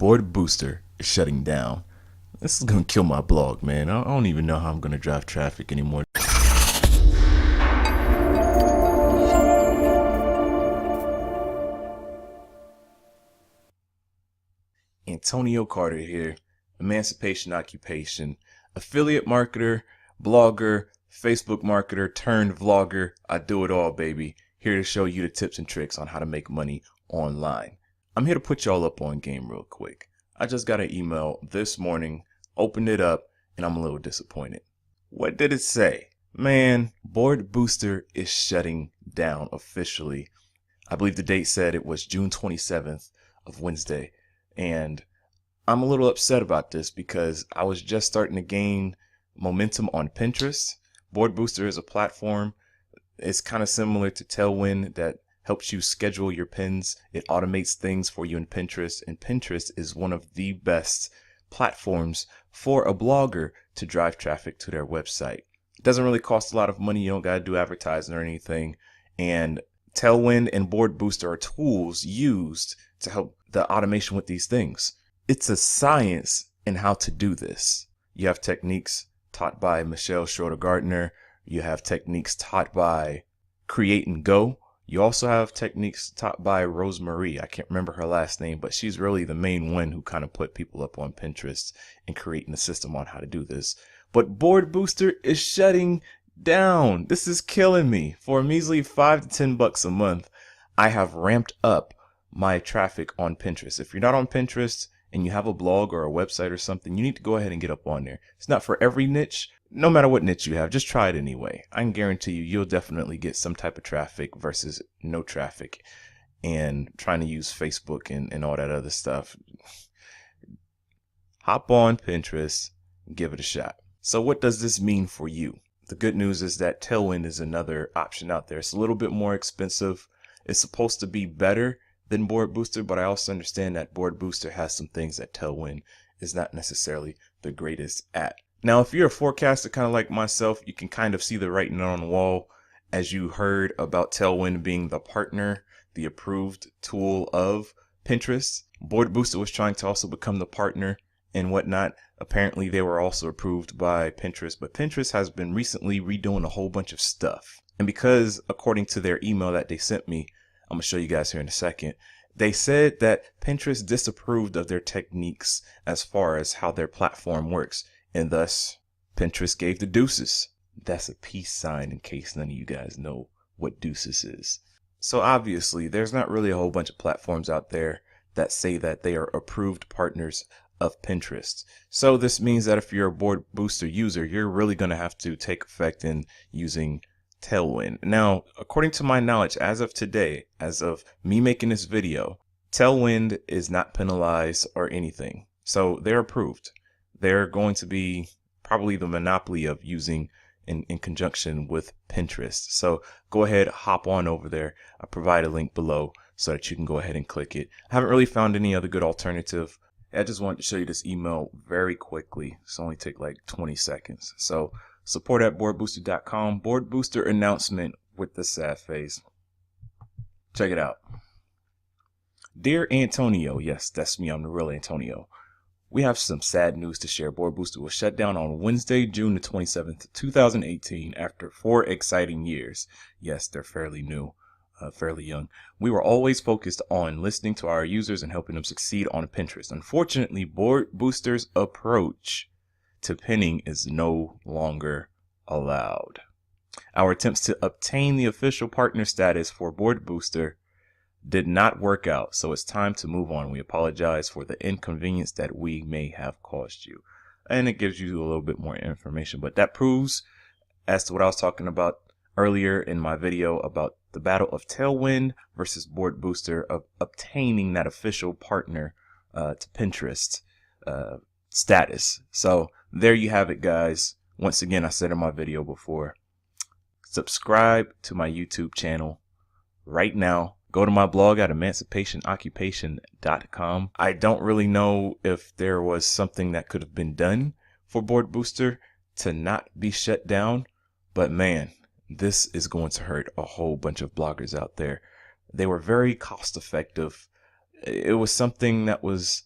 Boardbooster is shutting down. This is gonna kill my blog, man. I don't even know how I'm gonna drive traffic anymore. Antonio Carter here, Emancipation Occupation, affiliate marketer, blogger, Facebook marketer turned vlogger. I do it all, baby. Here to show you the tips and tricks on how to make money online. I'm here to put y'all up on game real quick. I just got an email this morning, opened it up, and I'm a little disappointed. What did it say? Man, Boardbooster is shutting down officially. I believe the date said it was June 27th of Wednesday. And I'm a little upset about this because I was just starting to gain momentum on Pinterest. Boardbooster is a platform. It's kind of similar to Tailwind that helps you schedule your pins. It automates things for you in Pinterest, and Pinterest is one of the best platforms for a blogger to drive traffic to their website. It doesn't really cost a lot of money. You don't got to do advertising or anything. And Tailwind and Boardbooster are tools used to help the automation with these things. It's a science in how to do this. You have techniques taught by Michelle Schroeder-Gardner. You have techniques taught by Create and Go. You also have techniques taught by Rosemarie. I can't remember her last name, but she's really the main one who kind of put people up on Pinterest and creating a system on how to do this. But Boardbooster is shutting down. This is killing me. For a measly $5 to $10 a month, I have ramped up my traffic on Pinterest. If you're not on Pinterest and you have a blog or a website or something, you need to go ahead and get up on there. It's not for every niche. No matter what niche you have, just try it anyway. I can guarantee you, you'll definitely get some type of traffic versus no traffic. And trying to use Facebook and all that other stuff. Hop on Pinterest, give it a shot. So what does this mean for you? The good news is that Tailwind is another option out there. It's a little bit more expensive. It's supposed to be better than Boardbooster, but I also understand that Boardbooster has some things that Tailwind is not necessarily the greatest at. Now, if you're a forecaster kind of like myself, you can kind of see the writing on the wall as you heard about Tailwind being the partner, the approved tool of Pinterest. Boardbooster was trying to also become the partner and whatnot. Apparently, they were also approved by Pinterest, but Pinterest has been recently redoing a whole bunch of stuff. And because, according to their email that they sent me, I'm going to show you guys here in a second, they said that Pinterest disapproved of their techniques as far as how their platform works. And thus, Pinterest gave the deuces. That's a peace sign in case none of you guys know what deuces is. So obviously, there's not really a whole bunch of platforms out there that say that they are approved partners of Pinterest. So this means that if you're a Boardbooster user, you're really going to have to take effect in using Tailwind. Now, according to my knowledge, as of today, as of me making this video, Tailwind is not penalized or anything. So they're approved. They're going to be probably the monopoly of using in conjunction with Pinterest. So go ahead, hop on over there. I provide a link below so that you can go ahead and click it. I haven't really found any other good alternative. I just wanted to show you this email very quickly. It's only take like 20 seconds. So support at boardbooster.com. Boardbooster announcement with the sad face. Check it out. Dear Antonio, yes, that's me. I'm the real Antonio. We have some sad news to share. Boardbooster was shut down on Wednesday, June the 27th, 2018, after 4 exciting years. Yes, they're fairly new, fairly young. We were always focused on listening to our users and helping them succeed on Pinterest. Unfortunately, Boardbooster's approach to pinning is no longer allowed. Our attempts to obtain the official partner status for Boardbooster did not work out, so it's time to move on. We apologize for the inconvenience that we may have caused you. And it gives you a little bit more information, but that proves, as to what I was talking about earlier in my video about the battle of Tailwind versus Boardbooster, of obtaining that official partner to Pinterest status. So there you have it, guys. Once again, I said in my video before, subscribe to my YouTube channel right now. Go to my blog at emancipatianoccupation.com. I don't really know if there was something that could have been done for Boardbooster to not be shut down, but man, this is going to hurt a whole bunch of bloggers out there. They were very cost effective. It was something that was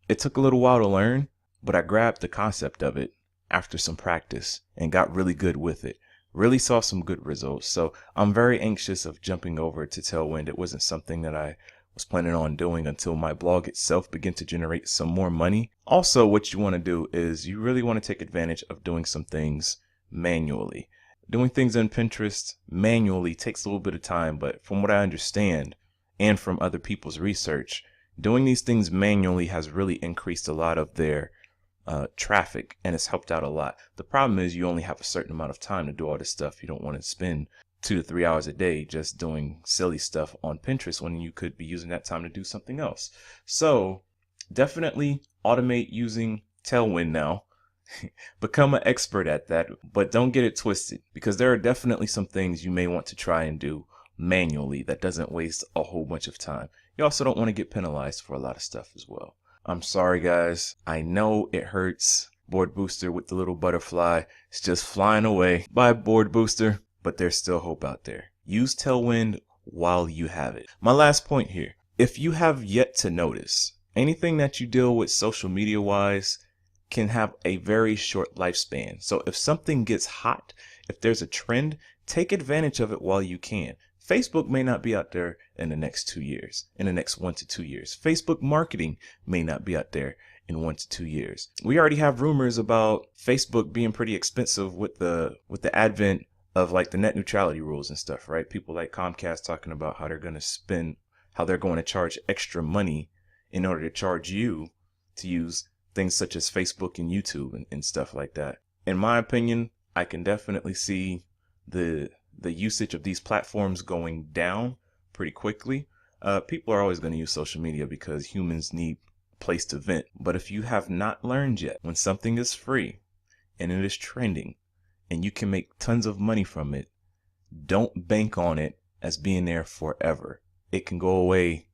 It took a little while to learn, but I grabbed the concept of it after some practice and got really good with it. Really saw some good results. So I'm very anxious of jumping over to Tailwind. It wasn't something that I was planning on doing until my blog itself began to generate some more money. Also, what you want to do is you really want to take advantage of doing some things manually. Doing things on Pinterest manually takes a little bit of time, but from what I understand and from other people's research, doing these things manually has really increased a lot of their traffic, and it's helped out a lot. The problem is you only have a certain amount of time to do all this stuff. You don't want to spend 2 to 3 hours a day just doing silly stuff on Pinterest when you could be using that time to do something else. So definitely automate using Tailwind now. Become an expert at that, but don't get it twisted, because there are definitely some things you may want to try and do manually that doesn't waste a whole bunch of time. You also don't want to get penalized for a lot of stuff as well. I'm sorry, guys. I know it hurts. Boardbooster with the little butterfly is just flying away. Bye, Boardbooster. But there's still hope out there. Use Tailwind while you have it. My last point here. If you have yet to notice, anything that you deal with social media wise can have a very short lifespan. So if something gets hot, if there's a trend, take advantage of it while you can. Facebook may not be out there in the next 2 years, in the next 1 to 2 years. Facebook marketing may not be out there in 1 to 2 years. We already have rumors about Facebook being pretty expensive with the advent of like the net neutrality rules and stuff, right? People like Comcast talking about how they're going to charge extra money in order to charge you to use things such as Facebook and YouTube and stuff like that. In my opinion, I can definitely see the usage of these platforms going down pretty quickly. People are always going to use social media because humans need a place to vent. But if you have not learned yet, when something is free and it is trending and you can make tons of money from it, don't bank on it as being there forever. It can go away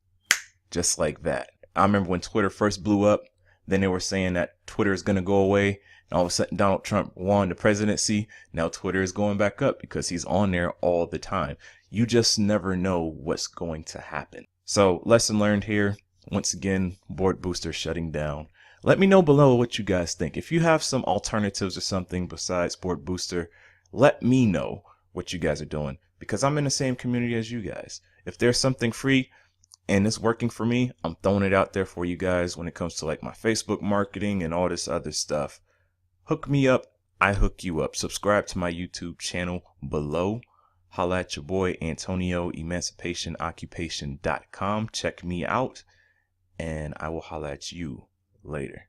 just like that. I remember when Twitter first blew up, then they were saying that Twitter is going to go away. And all of a sudden, Donald Trump won the presidency. Now Twitter is going back up because he's on there all the time. You just never know what's going to happen. So lesson learned here. Once again, Boardbooster shutting down. Let me know below what you guys think. If you have some alternatives or something besides Boardbooster, let me know what you guys are doing, because I'm in the same community as you guys. If there's something free and it's working for me, I'm throwing it out there for you guys when it comes to like my Facebook marketing and all this other stuff. Hook me up. I hook you up. Subscribe to my YouTube channel below. Holla at your boy Antonio, emancipatiooccupation.com. Check me out, and I will holla at you later.